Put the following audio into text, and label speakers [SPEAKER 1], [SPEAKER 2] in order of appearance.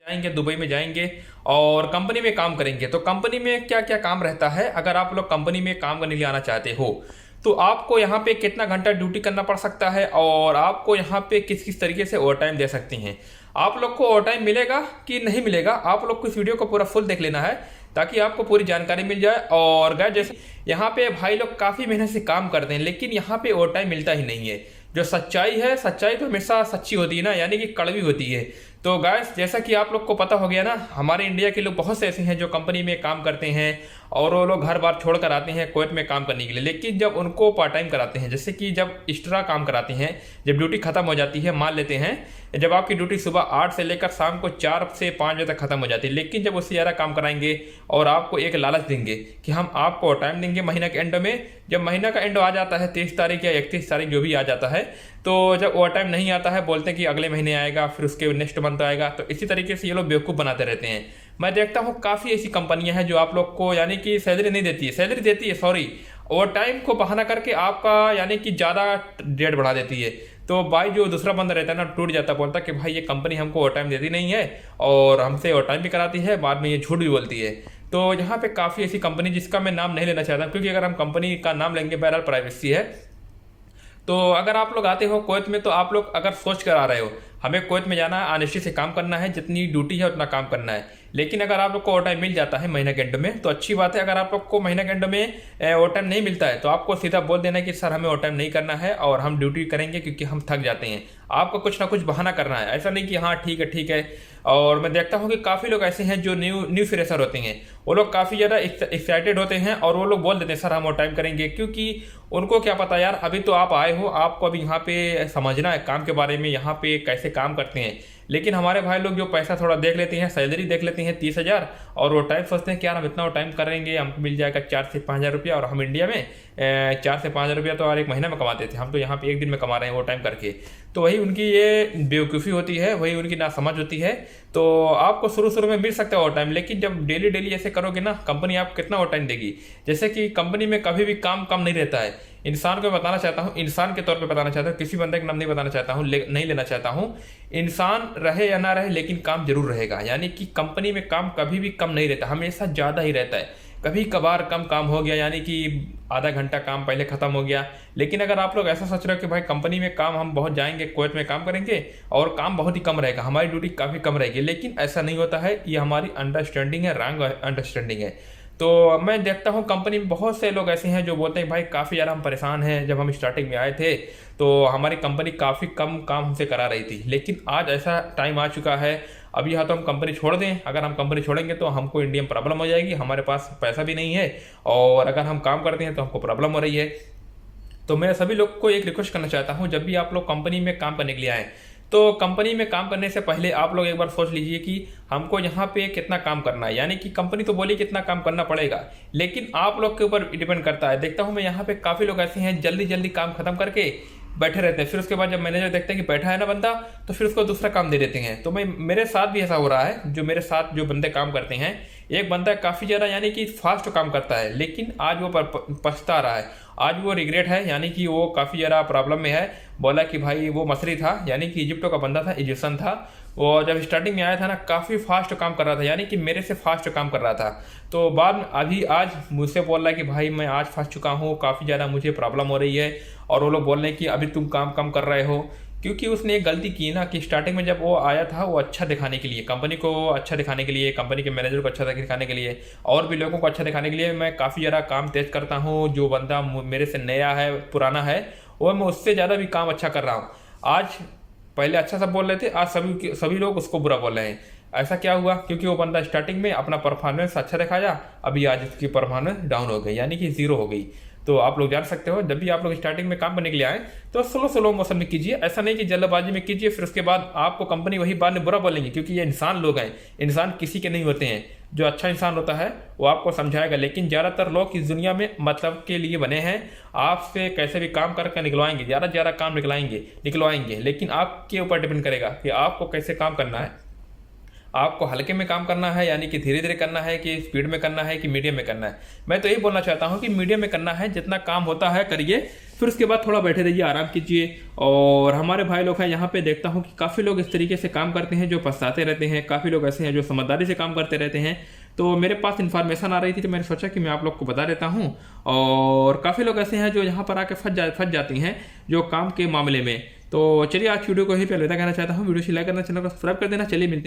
[SPEAKER 1] जाएंगे, दुबई में जाएंगे और कंपनी में काम करेंगे। तो कंपनी में क्या क्या काम रहता है, अगर आप लोग कंपनी में काम करने के लिए आना चाहते हो तो आपको यहाँ पे कितना घंटा ड्यूटी करना पड़ सकता है और आपको यहाँ पे किस किस तरीके से ओवर टाइम दे सकती हैं। आप लोग को ओवर टाइम मिलेगा कि नहीं मिलेगा, आप लोग को इस वीडियो को पूरा फुल देख लेना है ताकि आपको पूरी जानकारी मिल जाए। और गाइस जैसे यहाँ पे भाई लोग काफ़ी मेहनत से काम करते हैं लेकिन यहाँ पे ओवर टाइम मिलता ही नहीं है। जो सच्चाई है, सच्चाई तो हमेशा सच्ची होती है ना, यानी कि कड़वी होती है। तो गाइस जैसा कि आप लोग को पता हो गया ना, हमारे इंडिया के लोग बहुत से ऐसे हैं जो कंपनी में काम करते हैं और वो लोग घर बार छोड़ कर आते हैं कुवैत में काम करने के लिए। लेकिन जब उनको पार्ट टाइम कराते हैं, जैसे कि जब एक्स्ट्रा काम कराते हैं, जब ड्यूटी खत्म हो जाती है, मान लेते हैं जब आपकी ड्यूटी सुबह 8 से लेकर शाम को 4 से 5 बजे तक खत्म हो जाती है, लेकिन जब उससे ज़्यादा काम कराएंगे और आपको एक लालच देंगे कि हम आपको टाइम देंगे महीना के एंड में। जब महीना का एंड आ जाता है 23 तारीख या 31 तारीख जो भी आ जाता है, तो जब ओवर टाइम नहीं आता है बोलते हैं कि अगले महीने आएगा, फिर उसके नेक्स्ट मंथ आएगा। तो इसी तरीके से ये लोग बेवकूफ़ बनाते रहते हैं। मैं देखता हूँ काफ़ी ऐसी कंपनियां हैं जो आप लोग को यानी कि सैलरी नहीं देती है, सैलरी देती है सॉरी, ओवर टाइम को बहाना करके आपका यानी कि ज़्यादा डेट बढ़ा देती है। तो भाई जो दूसरा बंदा रहता है ना, टूट जाता है, बोलता है कि भाई ये कंपनी हमको ओवर टाइम देती नहीं है और हमसे ओवर टाइम भी कराती है, बाद में ये झूठ भी बोलती है। तो यहाँ पे काफ़ी ऐसी कंपनी जिसका मैं नाम नहीं लेना चाहता क्योंकि अगर हम कंपनी का नाम लेंगे बहरहाल प्राइवेसी है। तो अगर आप लोग आते हो कुवैत में, तो आप लोग अगर सोच कर आ रहे हो हमें कुवैत में जाना है, ऑनेस्टी से काम करना है, जितनी ड्यूटी है उतना काम करना है, लेकिन अगर आप लोग को ओवर टाइम मिल जाता है महीना के एंड में तो अच्छी बात है। अगर आप लोग को महीना के एंड में ओवर टाइम नहीं मिलता है तो आपको सीधा बोल देना है कि सर हमें ओवर टाइम नहीं करना है और हम ड्यूटी करेंगे क्योंकि हम थक जाते हैं। आपको कुछ ना कुछ बहाना करना है, ऐसा नहीं कि हाँ ठीक है ठीक है। और मैं देखता हूँ कि काफ़ी लोग ऐसे हैं जो न्यू फ्रेशर होते हैं, वो लोग काफ़ी ज़्यादा एक्साइटेड होते हैं और वो लोग बोल देते हैं सर हम ओवर टाइम करेंगे, क्योंकि उनको क्या पता यार, अभी तो आप आए हो, आपको अभी यहाँ पे समझना है काम के बारे में, यहाँ पे कैसे काम करते हैं। लेकिन हमारे भाई लोग जो पैसा थोड़ा देख लेते हैं, सैलरी देख लेते हैं 30,000 और वो टाइम सोचते हैं कि यार हम इतना टाइम करेंगे हमको मिल जाएगा 4 से 5 हज़ार रुपया, और हम इंडिया में 4 से 5 हज़ार रुपया तो और एक महीने में कमाते थे, हम तो यहाँ पे एक दिन में कमा रहे हैं वो टाइम करके। तो वही उनकी ये बेवकूफ़ी होती है, वही उनकी नासमझ होती है। तो आपको शुरू शुरू में मिल सकता है ओवर टाइम, लेकिन जब डेली डेली ऐसे करोगे ना, कंपनी आपको कितना ओवर टाइम देगी। जैसे कि कंपनी में कभी भी काम कम नहीं रहता है। इंसान को बताना चाहता हूँ, इंसान के तौर पे बताना चाहता हूँ, किसी बंदे का नाम नहीं बताना चाहता हूँ, नहीं लेना चाहता हूँ। इंसान रहे या ना रहे लेकिन काम जरूर रहेगा, यानी कि कंपनी में काम कभी भी कम नहीं रहता, हमेशा ज़्यादा ही रहता है। कभी कभार कम काम हो गया, यानी कि आधा घंटा काम पहले ख़त्म हो गया। लेकिन अगर आप लोग ऐसा सोच रहे हो कि भाई कंपनी में काम हम बहुत जाएंगे, कुवैत में काम करेंगे और काम बहुत ही कम रहेगा, हमारी ड्यूटी काफ़ी कम रहेगी, लेकिन ऐसा नहीं होता है। ये हमारी अंडरस्टैंडिंग है, रॉन्ग अंडरस्टैंडिंग है। तो मैं देखता हूँ कंपनी में बहुत से लोग ऐसे हैं जो बोलते हैं भाई काफ़ी ज़्यादा हम परेशान हैं, जब हम स्टार्टिंग में आए थे तो हमारी कंपनी काफ़ी कम काम हमसे करा रही थी, लेकिन आज ऐसा टाइम आ चुका है, अब यहाँ तो हम कंपनी छोड़ दें। अगर हम कंपनी छोड़ेंगे तो हमको इंडिया में प्रॉब्लम हो जाएगी, हमारे पास पैसा भी नहीं है, और अगर हम काम करते हैं तो हमको प्रॉब्लम हो रही है। तो मैं सभी लोग को एक रिक्वेस्ट करना चाहता हूँ, जब भी आप लोग कंपनी में काम करने के लिए आएँ तो कंपनी में काम करने से पहले आप लोग एक बार सोच लीजिए कि हमको यहाँ पे कितना काम करना है। यानी कि कंपनी तो बोली कितना काम करना पड़ेगा, लेकिन आप लोग के ऊपर डिपेंड करता है। देखता हूँ मैं यहाँ पे काफ़ी लोग ऐसे हैं जल्दी जल्दी काम खत्म करके बैठे रहते हैं, फिर उसके बाद जब मैनेजर देखते हैं कि बैठा है ना बंदा तो फिर उसको दूसरा काम दे देते हैं। तो मेरे साथ भी ऐसा हो रहा है, जो मेरे साथ जो बंदे काम करते हैं, एक बंदा काफ़ी ज़्यादा यानी कि फास्ट काम करता है, लेकिन आज वो पछता रहा है, आज वो रिग्रेट है, यानी कि वो काफ़ी ज़्यादा प्रॉब्लम में है। बोला कि भाई वो मसरी था, यानी कि इजिप्टो का बंदा था, इजिप्शियन था, वो जब स्टार्टिंग में आया था ना काफ़ी फास्ट काम कर रहा था, यानी कि मेरे से फास्ट काम कर रहा था। तो बाद में अभी आज मुझसे बोल रहा है कि भाई मैं आज फंस चुका हूँ, काफ़ी ज़्यादा मुझे प्रॉब्लम हो रही है, और वो लोग बोल रहे हैं कि अभी तुम काम कम कर रहे हो, क्योंकि उसने एक गलती की ना कि स्टार्टिंग में जब वो आया था वो अच्छा दिखाने के लिए, कंपनी को अच्छा दिखाने के लिए, कंपनी के मैनेजर को अच्छा दिखाने के लिए, और भी लोगों को अच्छा दिखाने के लिए मैं काफ़ी ज़्यादा काम तेज करता हूँ। जो बंदा मेरे से नया है, पुराना है, वो मैं उससे ज़्यादा भी काम अच्छा कर रहा हूँ। आज पहले अच्छा सब बोल रहे थे, आज सभी लोग उसको बुरा बोल रहे हैं। ऐसा क्या हुआ? क्योंकि वो बंदा स्टार्टिंग में अपना परफॉर्मेंस अच्छा दिखाया, अभी आज उसकी परफॉर्मेंस डाउन हो गई, यानी कि जीरो हो गई। तो आप लोग जान सकते हो, जब भी आप लोग स्टार्टिंग में काम करने के लिए आए तो स्लो मोशन में कीजिए, ऐसा नहीं कि जल्दबाजी में कीजिए, फिर उसके बाद आपको कंपनी वही बाद में बुरा बोलेंगे, क्योंकि ये इंसान लोग हैं, इंसान किसी के नहीं होते हैं। जो अच्छा इंसान होता है वो आपको समझाएगा, लेकिन ज़्यादातर लोग इस दुनिया में मतलब के लिए बने हैं, आपसे कैसे भी काम करके निकलवाएंगे, ज़्यादा से ज़्यादा काम निकलवाएंगे, लेकिन आपके ऊपर डिपेंड करेगा कि आपको कैसे काम करना है। आपको हल्के में काम करना है, यानी कि धीरे धीरे करना है, कि स्पीड में करना है, कि मीडियम में करना है। मैं तो यही बोलना चाहता हूँ कि मीडियम में करना है, जितना काम होता है करिए, फिर उसके बाद थोड़ा बैठे रहिए, आराम कीजिए। और हमारे भाई लोग हैं यहाँ पे देखता हूँ कि काफ़ी लोग इस तरीके से काम करते हैं जो पछताते रहते हैं, काफ़ी लोग ऐसे हैं जो समझदारी से काम करते रहते हैं। तो मेरे पास इन्फॉर्मेशन आ रही थी तो मैंने सोचा कि मैं आप लोग को बता देता हूँ। और काफ़ी लोग ऐसे हैं जो यहाँ पर आके फंस जाती हैं जो काम के मामले में। तो चलिए आज वीडियो को यहीं पे अलविदा कहना चाहता हूँ। वीडियो से लाइक करना, चैनल को सब्सक्राइब कर देना। चलिए मिलते हैं।